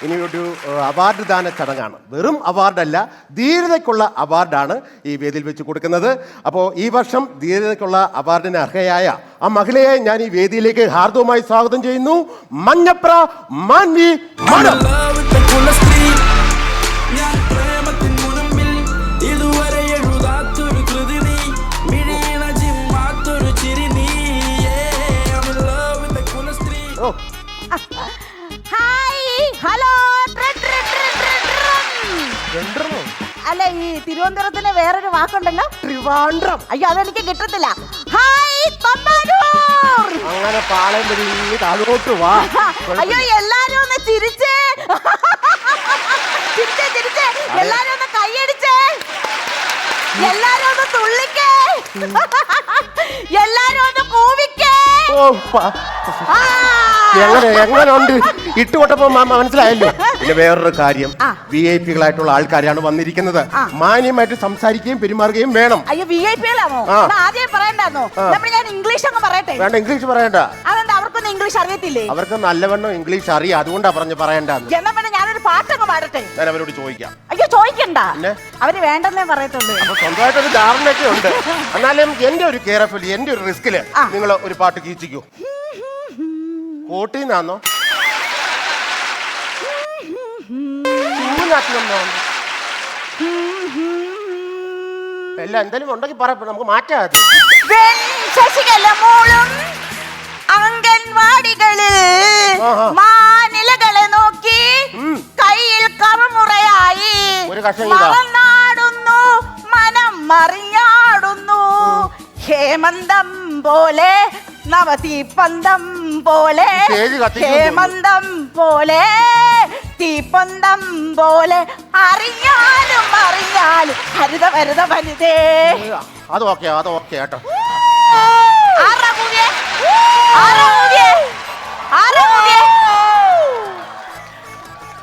ഇനി ഒരു അവാർഡ് ദാന ചടങ്ങാണ്. വെറും അവാർഡല്ല, ധീരതയ്ക്കുള്ള അവാർഡാണ് ഈ വേദിയിൽ വെച്ച് കൊടുക്കുന്നത്. അപ്പോൾ ഈ വർഷം ധീരതയ്ക്കുള്ള അവാർഡിന് അർഹയായ ആ മഹിളയെ ഞാൻ ഈ വേദിയിലേക്ക് ഹാർദവമായി സ്വാഗതം ചെയ്യുന്നു. മഞ്ഞപ്ര മാൻവി മാഡം. ഹലോ. അല്ല, ഈ തിരുവനന്തപുരത്തിന് വേറൊരു വാക്കുണ്ടല്ലോ, ട്രിവാൻഡ്രം. അയ്യോ അതെനിക്ക് കിട്ടത്തില്ല. ഹായ് തമ്പാനൂർ. അങ്ങനെ പാളയം വഴി താഴോട്ട് വാ. അയ്യോ എല്ലാരും ഒന്ന് ചിരിച്ചേ, ചിരിച്ചേ ചിരിച്ചേ, എല്ലാരും ഒന്ന് കൈയടിച്ചേ, എല്ലാരും ഒന്ന് തുള്ളിക്കേ, എല്ലാരും ഒന്ന് കൂവിക്കേ. എങ്ങനെയുണ്ട് ഇട്ടുകൊട്ടപ്പോ മനസ്സിലായല്ലോ. പിന്നെ വേറൊരു കാര്യം, VIP കളായിട്ടുള്ള ആൾക്കാരാണ് വന്നിരിക്കുന്നത്. മാന്യമായിട്ട് സംസാരിക്കുകയും പെരുമാറുകയും വേണം. അയ്യോ VIP കളാണോ? ആദ്യം പറയണ്ടാന്നോ? ഞാൻ ഇംഗ്ലീഷ് അങ്ങ് പറയട്ടെ. വേണ്ട, ഇംഗ്ലീഷ് പറയണ്ട. അതെന്താ, അവർക്കൊന്നും ഇംഗ്ലീഷ് അറിയത്തില്ലേ? അവർക്ക് നല്ലവണ്ണം ഇംഗ്ലീഷ് അറിയാം, അതുകൊണ്ടാ പറയണ്ടെന്ന്. എന്നാ പിന്നെ ഞാനൊരു പാട്ടങ്ങ് പാടട്ടെ. ഞാൻ അവരോട് ചോദിക്കാം. അയ്യോ ചോദിക്കണ്ട, അവര് വേണ്ടെന്നേ പറയത്തുള്ളൂ. അപ്പൊ സ്വന്തമായിട്ടൊരു ധാരണയൊക്കെ ഉണ്ട്. എന്നാലും എന്റെ ഒരു കെയർഫുൾ, എന്റെ ഒരു റിസ്കില് നിങ്ങൾ ഒരു പാട്ട് കീച്ചിക്കൂ. കോട്ടീന്നാന്നോ എല്ലാം എന്തായാലും ഉണ്ടെങ്കിൽ പറ, നമുക്ക് മാറ്റാം. ശശികല മോളും അംഗൻവാടികളിൽ മാനിലകളെ നോക്കി കയ്യിൽ കറുമുറയായി മറന്നാടുന്നു, മനം മറിഞ്ഞാടുന്നു. ഹേമന്തം പോലെ നവതീപ്പന്തം പോലെ, ഹേമന്തം പോലെ തീപ്പന്തം പോലെ, അറിഞ്ഞാലും അറിഞ്ഞാലും ഹരിത വരുത വനിതേ. അത് ഓക്കെ കേട്ടോ.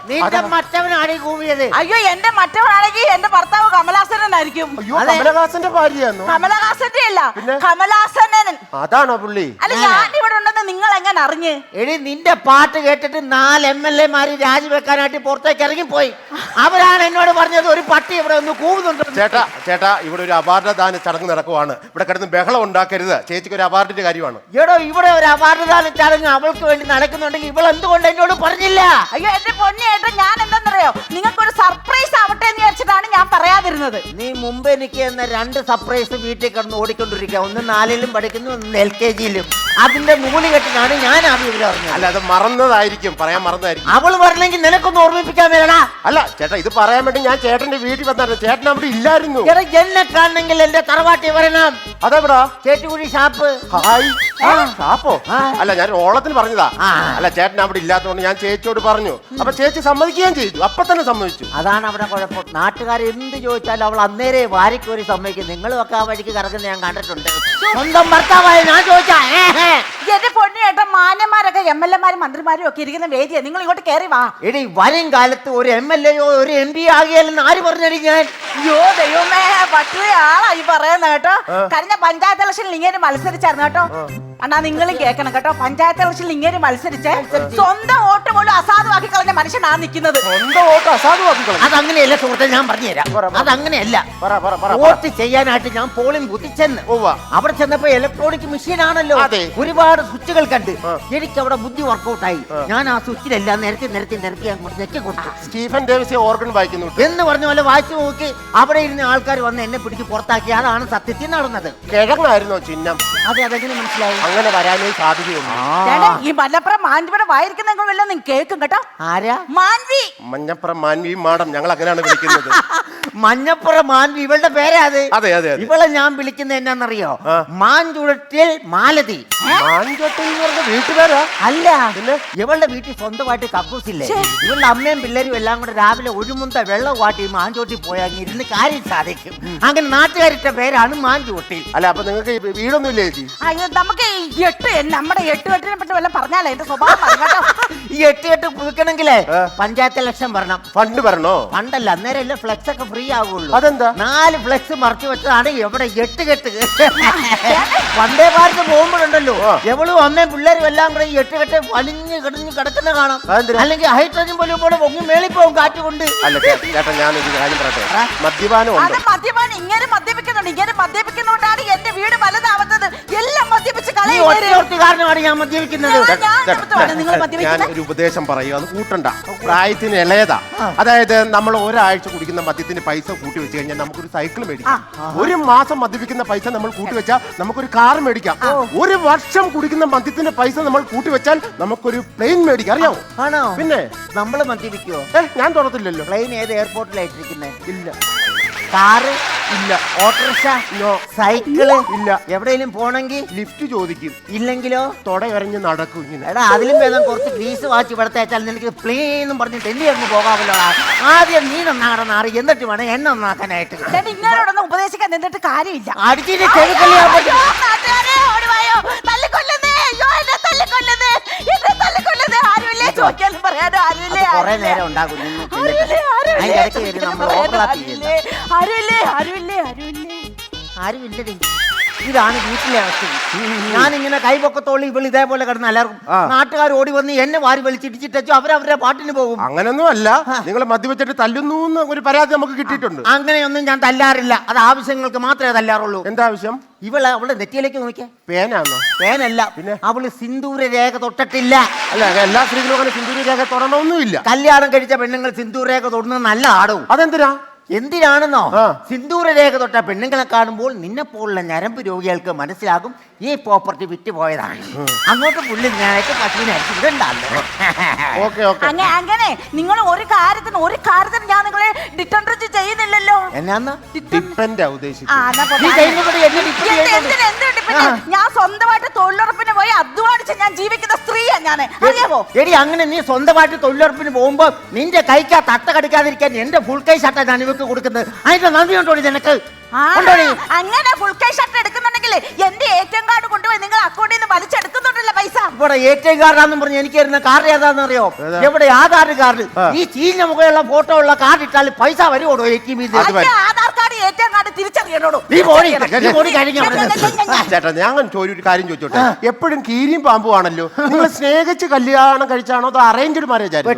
നിന്റെ മറ്റവനാണ് കൂവിയത്. അയ്യോ എന്റെ മറ്റവനാണെങ്കിൽ എന്റെ ഭർത്താവ് കമലാസനായിരിക്കും. കമലഹാസന്റെ ഭാര്യയാണോ? കമലഹാസന്റെ അല്ല, കമലാസനൻ. അതാണോ പുള്ളി? അല്ല, ഞാൻ ഇവിടെ ഉണ്ടെന്ന് നിങ്ങൾ എങ്ങനെ അറിഞ്ഞ്? എടി നിന്റെ പാട്ട് കേട്ടിട്ട് 4 MLA മാര് രാജിവെക്കാനായിട്ട് പുറത്തേക്ക് ഇറങ്ങിപ്പോയി. അവരാണ് എന്നോട് പറഞ്ഞത് ഒരു പട്ടി ഇവിടെ ഒന്ന് കൂവുന്നുണ്ട്. ചേട്ടാ ഇവിടെ ഒരു അവാർഡ് ദാന ചടങ്ങ് നടക്കുവാണ്. ഇവിടെ കിടന്ന് ബഹളം ഉണ്ടാക്കരുത്. ചേച്ചിക്ക് ഒരു അവാർഡിന്റെ കാര്യമാണ്. എടോ, ഇവിടെ ഒരു അവാർഡ് ദാന ചടങ്ങ് അവൾക്ക് വേണ്ടി നടക്കുന്നുണ്ടെങ്കിൽ ഇവൾ എന്തുകൊണ്ട് എന്നോട് പറഞ്ഞില്ല? അയ്യോ എന്റെ പൊന്നേട്ടൻ, ഞാൻ എന്താണെന്നറിയോ, നിങ്ങൾക്കൊരു സർപ്രൈസ് ആവട്ടെ എന്ന് വിചാരിച്ചിട്ടാണ് ഞാൻ പറയാതിരുന്നത്. നീ മുമ്പ് എനിക്ക് എന്ന 2 സർപ്രൈസ് വീട്ടിൽ കിടന്ന് ഓടിക്കൊണ്ടിരിക്കുക. ഒന്ന് 4-ലും പഠിക്കുന്നു, ഒന്ന് LKG-ലും. അതിന്റെ നൂല് കെട്ടിനാണ് ഞാൻ ആ വിവരം അറിഞ്ഞത്. അല്ല, അത് മറന്നതായിരിക്കും, പറയാൻ മറന്നതായിരിക്കും. അവള് പറഞ്ഞെങ്കിൽ നിനക്കൊന്ന് ഓർമ്മിപ്പിക്കാൻ വേണടാ. അല്ല ചേട്ടാ, ഇത് പറയാൻ വേണ്ടി ഞാൻ ചേട്ടന്റെ വീട്ടിൽ വന്നായിരുന്നു. ചേട്ടൻ അവിടെ ഇല്ലായിരുന്നു. എന്നെ കാണണമെങ്കിൽ എന്റെ തറവാട്ടി വരണം. അതെവിടാ? ചേറ്റുകുഴി ഷാപ്പ്. ഹായ്. ഷാപ്പോ? അല്ല, ഞാൻ ഓളത്തിന് പറഞ്ഞതാ. അല്ല, ചേട്ടൻ അവിടെ ഇല്ലാത്തതുകൊണ്ട് ഞാൻ ചേച്ചിയോട് പറഞ്ഞു. അപ്പൊ ചേച്ചി സമ്മതിക്കുകയും ചെയ്തു. അപ്പൊ തന്നെ സമ്മതിച്ചു. അതാണ് അവിടെ കുഴപ്പം. നാട്ടുകാർ എന്ത് ചോദിച്ചാലും അവൾ അന്നേരെ വാരിക്കോരി സമ്മതിക്കും. നിങ്ങളും ഒക്കെ ആ വഴിക്ക് കിടക്കുന്ന ഞാൻ കണ്ടിട്ടുണ്ട്. സ്വന്തം ഭർത്താവായ ഞാൻ ചോദിച്ചാ എന്റെ പൊന്നേട്ടൻ, മാന്യന്മാരൊക്കെ MLA മാരും മന്ത്രിമാരും ഒക്കെ ഇരിക്കുന്ന വേദിയാ. നിങ്ങൾ ഇങ്ങോട്ട് കയറി വാ. എടി, വരും കാലത്ത് ഒരു MLA-യോ ഒരു MP ആകിയാലെന്ന് ആര് പറഞ്ഞടി ഞാൻ? അയ്യോ ദൈവമേ, പറ്റിയ ആളായി പറയുന്ന കേട്ടോ. കഴിഞ്ഞ പഞ്ചായത്ത് ഇലക്ഷനിൽ ഇങ്ങനെ മത്സരിച്ചായിരുന്നു കേട്ടോ. അണ്ണാ നിങ്ങളും കേൾക്കണം കേട്ടോ. പഞ്ചായത്ത് ഇലക്ഷനിൽ ഇങ്ങനെ മത്സരിച്ച് സ്വന്തം വോട്ട് പോലും അസാധുവാക്കി കളഞ്ഞ മനുഷ്യനാണ് നിൽക്കുന്നത്. സ്വന്തം വോട്ട് അസാധുവാക്കി കളഞ്ഞു? അതങ്ങനെയല്ല സുഹൃത്തെ, ഞാൻ പറഞ്ഞുതരാം. അതങ്ങനെയല്ല. വോട്ട് ചെയ്യാനായിട്ട് ഞാൻ പോളിംഗ് ബൂത്തിൽ ചെന്ന് അവിടെ ചെന്നപ്പോ ഇലക്ട്രോണിക് മെഷീൻ ആണല്ലോ, ഒരുപാട് സ്വിച്ചുകൾ കണ്ട് എനിക്ക് അവിടെ ബുദ്ധി വർക്കൗട്ടായി. ഞാൻ ആ സ്വിച്ചിലെല്ലാം നിരത്തി അങ്ങോട്ട് ഞെക്കി കൊടുത്തു. സ്റ്റീഫൻ ഡേവിസ് ഓർഗൻ വായിക്കുന്നു എന്ന് പറഞ്ഞ പോലെ വായിച്ചു നോക്കി അവിടെ ഇരുന്ന ആൾക്കാർ വന്ന് എന്നെ പിടിച്ച് പുറത്താക്കി. അതാണ് സത്യത്തിൽ നടന്നത്. കിഴങ്ങായിരുന്നോ ചിഹ്നം? അതെങ്ങനെ മനസ്സിലായി? അങ്ങനെ വരാനേ സാധ്യതയുള്ളൂ. ഈ മലപ്പുറം മാൻവിയുടെ വായിരിക്കുന്ന വല്ലതും നിങ്ങൾ കേൾക്കും കേട്ടോ. ആരാ? മാൻവി. മഞ്ഞപ്പുറം മാൻവി മാഡം, ഞങ്ങൾ അങ്ങനെയാണ് വിളിക്കുന്നത്. മഞ്ഞപ്പുറം മാൻവി ഇവളുടെ പേരാ അത്. അതെ. ഇവളെ ഞാൻ വിളിക്കുന്നത് എന്നാന്നറിയോ? മാഞ്ചുഴറ്റിൽ മാലതി. വീട്ടുപേരാ? അല്ല, ഇവളുടെ വീട്ടിൽ സ്വന്തമായിട്ട് കക്കൂസില്ലേ. ഇവളുടെ അമ്മയും പിള്ളേരും എല്ലാം കൂടെ രാവിലെ ഒഴുമുന്ത വെള്ളം വാട്ടി മാഞ്ചോട്ടി പോയാൽ ഇരുന്ന് കാര്യം സാധിക്കും. അങ്ങനെ നാട്ടുകാരിട്ട പേരാണ് മാഞ്ചോട്ടി. അല്ല, അപ്പൊ നിങ്ങൾക്ക് വീടൊന്നും ഇല്ലേ ചേച്ചി? അയ്യോ, നമുക്ക് നമ്മുടെ 8 പറ്റി വല്ല പറഞ്ഞാലേ എന്റെ സ്വഭാവം കേട്ടോ. ഈ 8 പുതുക്കണമെങ്കിലേ പഞ്ചായത്ത് ഇലക്ഷൻ വരണം. ഫണ്ട് വരണോ? ഫണ്ടല്ല, അന്നേരം ഫ്ലെക്സ് ഒക്കെ ഫ്രീ ആവുള്ളൂ. അതെന്താ? 4 ഫ്ലെക്സ് മറച്ചു വെച്ചതാണ് എവിടെ 8 കെട്ട്. വന്ദേ ഭാരത് പോകുമ്പോഴുണ്ടല്ലോ എവളും അമ്മയും പിള്ളേരും എല്ലാം കൂടെ 8 കെട്ട് വലിഞ്ഞ് കിടഞ്ഞ് കിടക്കുന്ന കാണാം. അല്ലെങ്കിൽ ഹൈഡ്രജൻ പോലെ പോലെ പൊങ്ങി മേളിൽ പോകും കാറ്റ് കൊണ്ട്. അല്ല ചേട്ടാ, ഞാനൊരു കാര്യം പറയട്ടെ. മദ്യപാനം ഉണ്ട്. മദ്യപാനം ഇങ്ങനെ മദ്യപിക്കുന്നുണ്ട്. ഇങ്ങനെ മദ്യപിക്കുന്നോണ്ടാണ് എന്റെ വീട് വലുതാവുന്നത്. എല്ലാം മദ്യപിച്ച് കാരണമാണ് ഞാൻ മദ്യപിക്കുന്നത്. ഞാൻ ഒരു ഉപദേശം പറയുക, അത് കൂട്ടണ്ട. പ്രായത്തിന് ഇളയതാ. അതായത് നമ്മൾ ഒരാഴ്ച കുടിക്കുന്ന മദ്യത്തിന്റെ പൈസ കൂട്ടി വെച്ച് കഴിഞ്ഞാൽ നമുക്കൊരു സൈക്കിൾ മേടിക്കാം. 1 മാസം മദ്യപിക്കുന്ന പൈസ നമ്മൾ കൂട്ടി വെച്ചാൽ നമുക്കൊരു കാർ മേടിക്കാം. 1 വർഷം കുടിക്കുന്ന മദ്യത്തിന്റെ പൈസ നമ്മൾ കൂട്ടി വെച്ചാൽ നമുക്കൊരു പ്ലെയിൻ മേടിക്കാം. അറിയാമോ? ആണോ? പിന്നെ നമ്മൾ മദ്യപിക്കുവോ? ഞാൻ തുറത്തില്ലല്ലോ. പ്ലെയിൻ ഏത് എയർപോർട്ടിലായിട്ടിരിക്കുന്നത്? ഇല്ല. കാറ് ഇല്ല. Autorickshaw no. സൈക്കിള് ഇല്ല. എവിടെയെങ്കിലും പോണെങ്കിൽ ലിഫ്റ്റ് ചോദിക്കും. ഇല്ലെങ്കിലോ തൊടയൊരഞ്ഞ് നടക്കും ഇങ്ങനെ. എടാ, അതിലും വേഗം കുറച്ച് ഗ്രീസ് വാച്ച് ഇവിടത്തെ വെച്ചാൽ നിനക്ക് പ്ലെയിനും പറഞ്ഞിട്ട് എന്നെ അങ്ങ് പോകാമല്ലോ. ആദ്യം നീ നന്നാകണം, എന്നിട്ട് വേണം എന്നെ നന്നാക്കാനായിട്ട്. നിങ്ങളോടൊന്നും ഉപദേശിക്കാൻ നിന്നിട്ട് കാര്യമില്ല. അടിച്ചിട്ട് ചെറുക്കല്ലേ കൊറേ നേരം ഉണ്ടാകും. ആരുമില്ലടി. ഇതാണ് വീട്ടിലെ അവസ്ഥ. ഞാനിങ്ങനെ കൈപൊക്കത്തോളി ഇവൾ ഇതേപോലെ കിടന്ന് അലർക്കും. നാട്ടുകാർ ഓടി വന്ന് എന്നെ വാരി വലിച്ചിടിച്ചിട്ടു അവരവരുടെ പാട്ടിന് പോകും. അങ്ങനൊന്നും അല്ല, നിങ്ങൾ മദ്യവെച്ചിട്ട് തല്ലുന്നു ഒരു പരാതി നമുക്ക് കിട്ടിയിട്ടുണ്ട്. അങ്ങനെയൊന്നും ഞാൻ തല്ലാറില്ല. അത് ആവശ്യങ്ങൾക്ക് മാത്രമേ തല്ലാറുള്ളൂ. എന്താ ആവശ്യം? അവളുടെ നെറ്റിയിലേക്ക് നോക്കിയാ പേനാണോ? പേനല്ല, പിന്നെ അവള് സിന്ദൂര രേഖ തൊട്ടിട്ടില്ല. അല്ല, എല്ലാ സ്ത്രീകളും അങ്ങനെ സിന്ദൂര രേഖ തൊടണമെന്നുമില്ല. കല്യാണം കഴിച്ച പെണ്ണുങ്ങൾ സിന്ദൂര രേഖ തൊടുന്നത് നല്ല ആടും. അതെന്തിനാ? എന്തിനാണെന്നോ? സിന്ദൂര രേഖ തൊട്ട പെണ്ണുങ്ങളെ കാണുമ്പോൾ നിന്നെ പോലുള്ള ഞരമ്പ് രോഗികൾക്ക് മനസ്സിലാകും ഈ പ്രോപ്പർട്ടി വിറ്റ് പോയതാണ്. അങ്ങോട്ട് പുള്ളി ഞാനായിട്ട് പശുവിനായിട്ട് ഇവിടെ ഉണ്ടാകും. അങ്ങനെ നിങ്ങൾ ഒരു കാര്യത്തിന് ഞാൻ നിങ്ങളെ ഡിറ്റൻഡ് ചെയ്യുന്നില്ലല്ലോ. എന്നാന്ന് ഞാൻ സ്വന്തമായിട്ട് തൊഴിലുറപ്പിന് പോയി അധ്വാനിച്ച് ഞാൻ ജീവിക്കുന്ന സ്ത്രീയാ ഞാൻ. അറിയാമോ? എടി, അങ്ങനെ നീ സ്വന്തമായിട്ട് തൊഴിലുറപ്പിന് പോകുമ്പോ നിന്റെ കൈക്കാ തട്ട കടിക്കാതിരിക്കാൻ എന്റെ ഫുൾ കൈ ഷർട്ടാ ഞാൻ ഇവർക്ക് കൊടുക്കുന്നത്. അതിന്റെ നന്ദി ഉണ്ടോ നിനക്ക്? അങ്ങനെ ഫുൾ കൈ ഷർട്ട് എടുക്കുന്നുണ്ടെങ്കിൽ എന്റെ ATM കാർഡ് കൊണ്ടുപോയി നിങ്ങൾ അക്കൗണ്ടിൽ നിന്ന് വലിച്ചെടുക്കുന്നുണ്ടല്ലോ പൈസ. ഇവിടെ ATM കാർഡാന്ന് പറഞ്ഞ് എനിക്ക് വരുന്ന കാർഡ് ഏതാന്ന് അറിയോ? എവിടെ ആധാർ കാർഡ്. ഈ ചീഞ്ഞ മുഖമുള്ള ഫോട്ടോ ഉള്ള കാർഡ് ഇട്ടാൽ പൈസ വരുമോ ATM? Aadhaar card ATM card തിരിച്ചറിയണോ? ചേട്ടാ, ഞാൻ ഒരു കാര്യം ചോദിച്ചോട്ടെ. എപ്പോഴും കീരിയും പാമ്പും ആണല്ലോ. നിങ്ങൾ സ്നേഹിച്ച് കല്യാണം കഴിച്ചാണോ അതോ അറേഞ്ച്ഡ് മാരേജ് ആയിരുന്നു?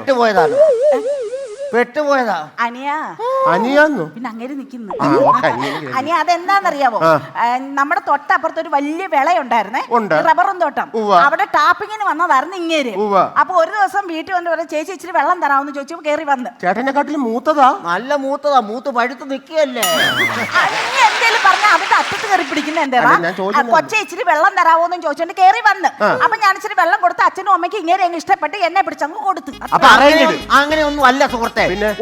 പെട്ടുപോയതാ. അനിയാന്നോ? പിന്നെ അങ്ങനെ നിൽക്കുന്നു. അനിയ അതെന്താന്നറിയാമോ? നമ്മുടെ തൊട്ടപ്പുറത്ത് ഒരു വലിയ വിളയുണ്ടായിരുന്നേ, റബ്ബറും തോട്ടം. അവിടെ ടാപ്പിങ്ങിന് വന്നതായിരുന്നു ഇങ്ങേര്. അപ്പൊ ഒരു ദിവസം വീട്ടിൽ വന്ന് പറയാം, ചേച്ചി ഇച്ചിരി വെള്ളം തരാമെന്ന് ചോദിച്ചു. കയറി വന്ന്. ചേട്ടനെക്കാട്ടിലും മൂത്തതാ? നല്ല മൂത്തതാ. മൂത്ത് പഴുത്ത് നിൽക്കുകയല്ലേ. എന്തേലും പറഞ്ഞാൽ അതിന്റെ അറ്റത്ത് കയറി പിടിക്കുന്ന എന്താ? കൊച്ചെ ഇച്ചിരി വെള്ളം തരാമോന്നും ചോദിച്ചോണ്ട് കയറി വന്ന്. അപ്പൊ ഞാൻ ഇച്ചിരി വെള്ളം കൊടുത്ത് അച്ഛനും അമ്മയ്ക്ക് ഇങ്ങനെ അങ്ങ് ഇഷ്ടപ്പെട്ട് എന്നെ പിടിച്ചങ്ങ് കൊടുത്തു. അങ്ങനെയൊന്നും അല്ല സുഹൃത്തെ.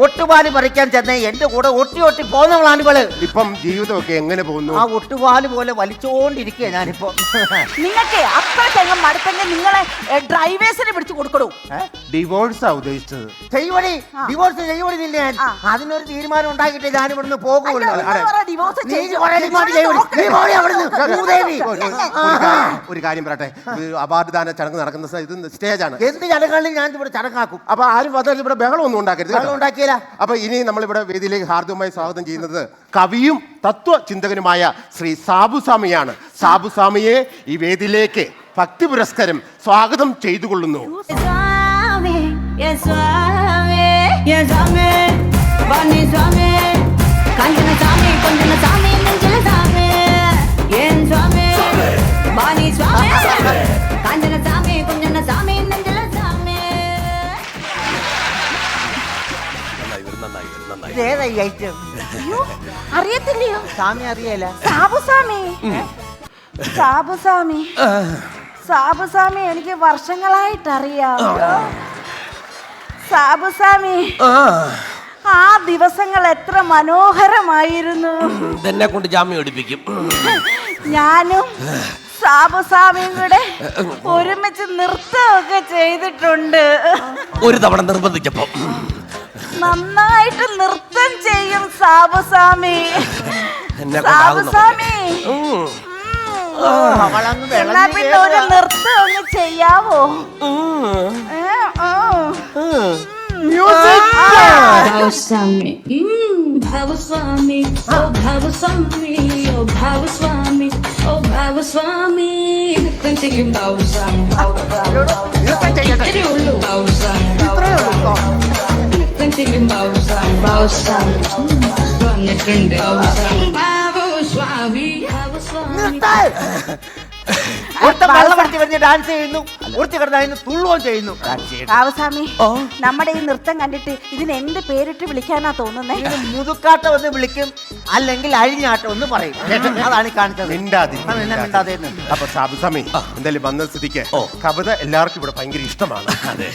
ഒട്ടുപാല് പറിക്കാൻ ചെന്ന എന്റെ കൂടെ ഒട്ടി പോകുന്നവളാണ് ഇവള്. ഇപ്പം ജീവിതമൊക്കെ എങ്ങനെ പോകുന്നു? ആ ഒട്ടുപാല് പോലെ വലിച്ചോണ്ടിരിക്കുക ഞാനിപ്പോ. നിങ്ങൾക്ക് അപ്പോഴത്തെങ്ങും മടുത്തെങ്കിൽ നിങ്ങളെ ഡ്രൈവേഴ്സിനെ പിടിച്ചു കൊടുക്കണു. ഡിവോഴ്സാ ഉദ്ദേശിച്ചത്? ചെയ്യുവടി, ഡിവോഴ്സ് ചെയ്യുവടി. നിന്നെ അതിനൊരു തീരുമാനം ഉണ്ടാക്കിയിട്ട് ഞാൻ ഇവിടുന്ന് പോകുള്ളൂ. ഒരു കാര്യം പറയട്ടെ, അവാർഡ് ദാന ചടങ്ങ് നടക്കുന്ന ഇത് സ്റ്റേജാണ്. എന്ത് ചടങ്ങുകളിൽ ഞാൻ ഇവിടെ ചടങ്ങാക്കും. അപ്പൊ ആരും വന്നാൽ ഇവിടെ ബഹളമൊന്നും ഉണ്ടാക്കരുത്. ഉണ്ടാക്കിയില്ല. അപ്പൊ ഇനി നമ്മളിവിടെ വേദിയിലേക്ക് ഹാർദവമായി സ്വാഗതം ചെയ്യുന്നത് കവിയും തത്വചിന്തകനുമായ ശ്രീ സാബുസ്വാമിയാണ്. സാബുസ്വാമിയെ ഈ വേദിയിലേക്ക് ഭക്തി പുരസ്കാരം സ്വാഗതം ചെയ്തുകൊള്ളുന്നു. അറിയത്തില്ലയോ? സ്വാമി അറിയല. സാബുസ്വാമി എനിക്ക് വർഷങ്ങളായിട്ട് അറിയാം. സാബുസ്വാമി, ആ ദിവസങ്ങൾ എത്ര മനോഹരമായിരുന്നു. എന്നെ കൊണ്ട് ജാമ്യം എടുപ്പിക്കും. ഞാനും സാബുസ്വാമിയും കൂടെ ഒരുമിച്ച് നൃത്തമൊക്കെ ചെയ്തിട്ടുണ്ട്. ഒരു തവണ നിർബന്ധിച്ചപ്പോ നന്നായിട്ട് നൃത്തം ചെയ്യും സാബുസ്വാമി. സാബുസ്വാമി, എന്നാ പിന്നെ ഒരു നൃത്തം ഒന്ന് ചെയ്യാവോ? Sabi. Bhavaswami, oh Bhavaswami, oh Bhavaswami, oh Bhavaswami. Nitram Bhavaswami, Tirulu Bhavaswami, Nitram Bhavaswami, Bhavaswami, Bhavaswami, Bhavaswami. ഒരുത്തൻ വെള്ളമടിച്ച് കഴിഞ്ഞ് ഡാൻസ് ചെയ്യുന്നു, ഒരുത്തി കിടന്ന് തുള്ളുകയും ചെയ്യുന്നു. രാമസ്വാമി, നമ്മുടെ ഈ നൃത്തം കണ്ടിട്ട് ഇതിന് എന്ത് പേരിട്ട് വിളിക്കാനാ തോന്നുന്നേ? ഇത് മുതുക്കാട്ടം എന്ന് വിളിക്കും, അല്ലെങ്കിൽ അഴിഞ്ഞാട്ടം എന്ന് പറയും. അതാണ് ഈ കാണിച്ചത്. അപ്പൊ സാബുസ്വാമി എന്തായാലും വന്ന സ്ഥിതിക്ക് കവിത എല്ലാവർക്കും ഇവിടെ ഭയങ്കര ഇഷ്ടമാണ്.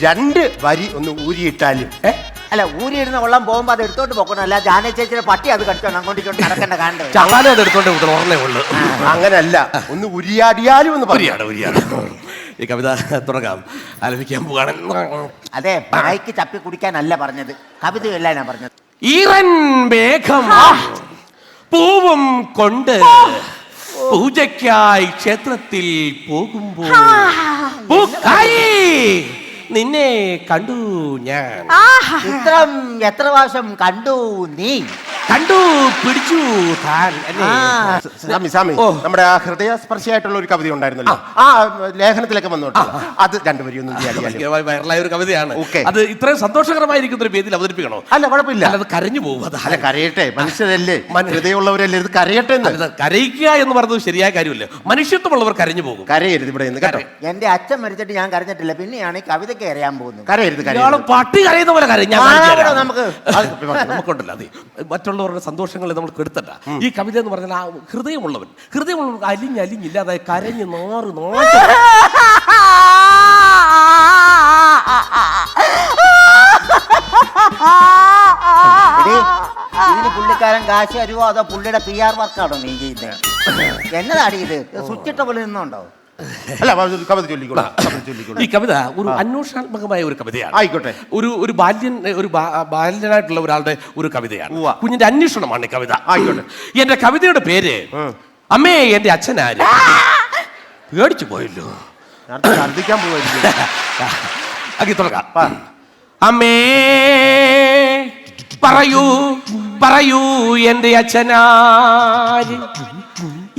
2 വരി ഒന്ന് ഊരിയിട്ടാലും അല്ല, ഊരിയിടുന്ന വെള്ളം പോകുമ്പോ അത് എടുത്തോണ്ട് പോക്കണം. അല്ല ജാന ചേച്ചിയുടെ പട്ടി അത് കടിച്ചോണ്ട് അങ്ങോട്ടേക്ക് നടക്കേണ്ട കാണണ്ടേ? ചാല അത് എടുത്തോണ്ട് ഓർമ്മേ ഉള്ളു. അങ്ങനല്ല, ഒന്ന് ഉരിയാടിയാലും എന്ന് പറയാം. ഈ കവിത തുടങ്ങാം, ആലപിക്കാൻ പോവാണ്. അതെ, ബായിക്ക് ചപ്പി കുടിക്കാനല്ല പറഞ്ഞത്, കവിതയല്ല ഞാൻ പറഞ്ഞത്. ഈറൻ മേഘം പൂവും കൊണ്ട് പൂജയ്ക്കായി ക്ഷേത്രത്തിൽ പോകുമ്പോൾ പൂക്കായി നിന്നെ കണ്ടു ഞാൻ. ചിത്രം എത്ര പ്രാവശ്യം കണ്ടു നീ? കണ്ടു പിടിച്ചു താൻ. സാമി, നമ്മുടെ ആ ഹൃദയസ്പർശിയായിട്ടുള്ള ഒരു കവിത ഉണ്ടായിരുന്നല്ലോ, ആ ലേഖനത്തിലൊക്കെ വന്നോട്ടോ, അത് 2 വരി ഒന്നും വൈറലായ ഒരു കവിതയാണ്. Okay. അത് ഇത്രയും സന്തോഷകരമായിരിക്കുന്ന ഒരു വേദിയിൽ അവതരിപ്പിക്കണോ? അല്ല, കുഴപ്പമില്ല. അത് കരഞ്ഞു പോകും. അല്ല, കരയട്ടെ, മനുഷ്യരല്ലേ, ഹൃദയമുള്ളവരല്ലേ, ഇത് കരയട്ടെ എന്ന്. കരയിക്കുക എന്ന് പറയുന്നത് ശരിയായ കാര്യമല്ലേ. മനുഷ്യത്വമുള്ളവർ കരഞ്ഞു പോകും. കരയരുത് ഇവിടെ നിന്ന് കേട്ടോ. എന്റെ അച്ഛൻ മരിച്ചിട്ട് ഞാൻ കരഞ്ഞിട്ടില്ല, പിന്നെയാണ് ഈ കവിതയ്ക്ക് കരയാൻ പോകുന്നത്. കരയരുത്, ഇയാള് പട്ടി കരയുന്ന പോലെ കരയും. നമുക്ക് നമുക്കുണ്ടല്ലോ അത് മറ്റുള്ളവരുടെ സന്തോഷങ്ങളെ നമ്മൾ കെടുത്തണ്ട. ഈ കവിത എന്ന് പറഞ്ഞാൽ ആ ഹൃദയമുള്ളവൻ അലിഞ്ഞില്ലാതെ കരഞ്ഞ് നാറ് ഇതിന് പുള്ളിക്കാരൻ കാശ് തരുവോ അതോ പുള്ളിയുടെ PR വർക്കാണോ നീ ചെയ്യുന്നത്? എന്നതാടി ഇത്? സ്വിച്ച് ഇട്ട പോലെ നിന്നുണ്ടോ? അല്ല, കവിത ചൊല്ലിക്കോളൂ. ഈ കവിത ഒരു അന്വേഷണാത്മകമായ ഒരു കവിതയാണ്. ആയിക്കോട്ടെ. ഒരു ബാല്യനായിട്ടുള്ള ഒരാളുടെ ഒരു കവിതയാണ്. കുഞ്ഞിന്റെ അന്വേഷണമാണ് ഈ കവിത. ആയിക്കോട്ടെ. എന്റെ കവിതയുടെ പേര് അമ്മേ എന്റെ അച്ഛനാര്. പേടിച്ചു പോയല്ലോ, ഛർദ്ദിക്കാൻ പോവായിരിക്കും. അക്കി തുടങ്ങാം. അമ്മേ പറയൂ എന്റെ അച്ഛനാര്.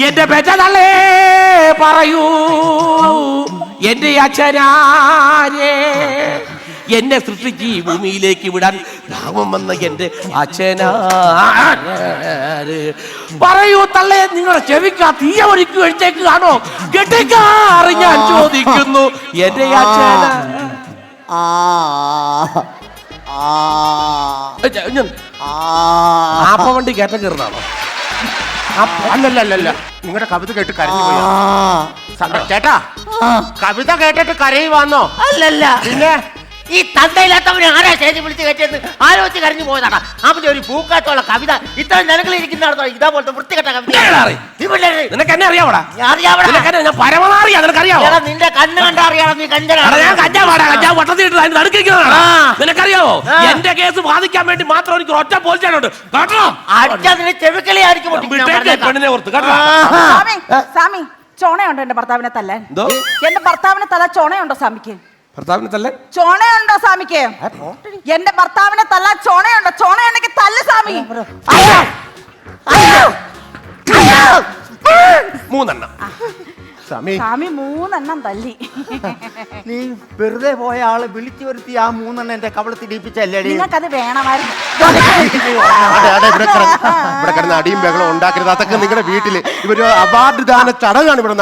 എന്റെ പെറ്റതല്ലേ പറയൂ എന്റെ അച്ഛനാരേ. എന്നെ സൃഷ്ടിച്ച് ഈ ഭൂമിയിലേക്ക് വിടാൻ രാമം വന്ന എന്റെ അച്ഛനാര്. പറയൂ തള്ളേ, നിങ്ങളുടെ ചെവിക്കാ തീയ ഒരിക്കു കഴിച്ചേക്ക് കാണോ കെട്ടിക്കാറ് ഞാൻ ചോദിക്കുന്നു എന്റെ അച്ഛനാ. ആപ്പ വണ്ടി കയറ്റം കയറുന്നതാണോ? അല്ലല്ല, നിങ്ങളുടെ കവിത കേട്ട് കരഞ്ഞു പോയോ ചേട്ടാ? കവിത കേട്ടിട്ട് കരയുവാന്നോ? അല്ലല്ല, പിന്നെ ഈ തന്തയില്ലാത്തവനെ ആരാ സ്റ്റേജ് വിളിച്ച് കയറ്റിയെന്ന് ആലോചിച്ച് കരഞ്ഞു പോയതാടാ. അവന്റെ ഒരു പൂക്കാറ്റുള്ള കവിത ഇത്ര ജനങ്ങളിരിക്കുന്നിടത്തോ ഇതേപോലത്തെ വൃത്തികെട്ട കവിത. നിനക്ക് എന്നെ അറിയാവടാ? നിന്റെ കണ്ണ് കണ്ടാ അറിയാം നീ നിനക്കറിയാവോ? എന്റെ കേസ് വാദിക്കാൻ വേണ്ടി മാത്രം എനിക്ക് ഒറ്റ പോലീസുണ്ട് കേട്ടോ. അടിച്ചതിന് ചെവിക്കളി ആയിരിക്കും പെണ്ണിനെ ഓർത്ത് കേട്ടോ. സാമി, ചോണയുണ്ടോ എന്റെ ഭർത്താവിനെ തല്ലാൻ? എന്റെ ഭർത്താവിനെ തല്ലാൻ ചോണയുണ്ടോ സാമിക്ക്? ഭർത്താവിനെ തല്ലാൻ ചോണയുണ്ടോ സാമിക്ക്? എന്റെ ഭർത്താവിനെ തല്ലാൻ ചോണയുണ്ടോ? ചോണയുണ്ടെങ്കിൽ തല്ല് സാമി. 3 സാമി 3 തല്ലി. നീ വെറുതെ പോയ ആളെ വിളിച്ചു വരുത്തി ആ 3 എന്റെ കവളത്തിൽ ഇടിപ്പിച്ചല്ലേ? നിങ്ങൾക്കത് വേണമായിരുന്നു. ഇവിടെ കിടന്ന് അടിയും ബഹളം ഉണ്ടാക്കരുത്. അതൊക്കെ നിങ്ങളുടെ വീട്ടില് ഇവര് അവാർഡ് ദാന ചടങ്ങാണ് ഇവിടെ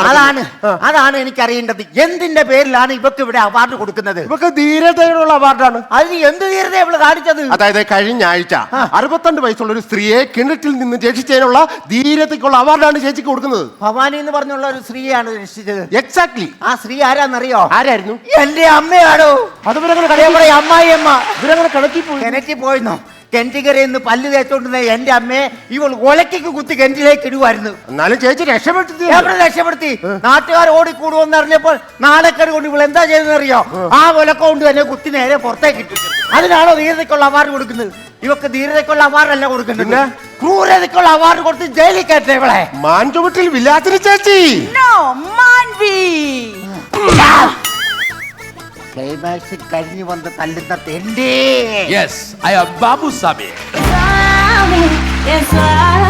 അതാണ് എനിക്കറിയേണ്ടത്. എന്തിന്റെ പേരിലാണ് ഇവക്ക് ഇവിടെ അവാർഡ് കൊടുക്കുന്നത്? ഇവക്ക് ധീരതയുള്ള അവാർഡാണ്. അതിന് എന്ത് ധീരത ഇവള് കാണിച്ചത്? അതായത് കഴിഞ്ഞ ആഴ്ച 62 വയസ്സുള്ള ഒരു സ്ത്രീയെ കിണറ്റിൽ നിന്ന് രക്ഷിച്ചതിനുള്ള ധീരതയ്ക്കുള്ള അവാർഡാണ് ചേച്ചിക്ക് കൊടുക്കുന്നത്. ഭവാനി എന്ന് പറഞ്ഞുള്ള ഒരു സ്ത്രീയാണ് രക്ഷിച്ചത്. എക്സാക്ട്ലി. ആ സ്ത്രീ ആരാന്നറിയോ? ആരായിരുന്നു? എന്റെ അമ്മയാണോ? അതുപോലെ അമ്മായിയമ്മ ഇവരങ്ങനെ കിണറ്റിൽ പോയിന്നോ? കെൻറ്റിക്കരയിൽ എന്റെ എന്റെ അമ്മയെ ഇവൾ ഒലയ്ക്ക് കുത്തി കെൻറ്റിലേക്ക് ഇടുവായിരുന്നു. എന്നാലും ചേച്ചി രക്ഷപ്പെടുത്തി. നാട്ടുകാർ ഓടിക്കൂടുമെന്ന് അറിഞ്ഞപ്പോൾ നാണക്കേട് കൊണ്ട് ഇവൾ എന്താ ചെയ്തെന്നറിയോ? ആ ഒലക്ക കൊണ്ട് തന്നെ കുത്തി നേരെ പുറത്തേക്ക് ഇട്ടു. അതിനാണോ ധീരതയ്ക്കുള്ള അവാർഡ് കൊടുക്കുന്നത്? ഇവക്ക് ധീരതയ്ക്കുള്ള അവാർഡ് അല്ല കൊടുക്കുന്നത്, ക്രൂരതയ്ക്കുള്ള അവാർഡ് കൊടുത്ത് ജയിലിൽ കയറ്റേ ഇവളെ. മാൻചുവട്ടിൽ വിലാത്തിന് ചേച്ചി. ക്ലൈമാക്സിൽ കഴിഞ്ഞു വന്ന് തല്ലുന്ന തെണ്ടി. Yes, I am Babu Sabi. Swami, yes, I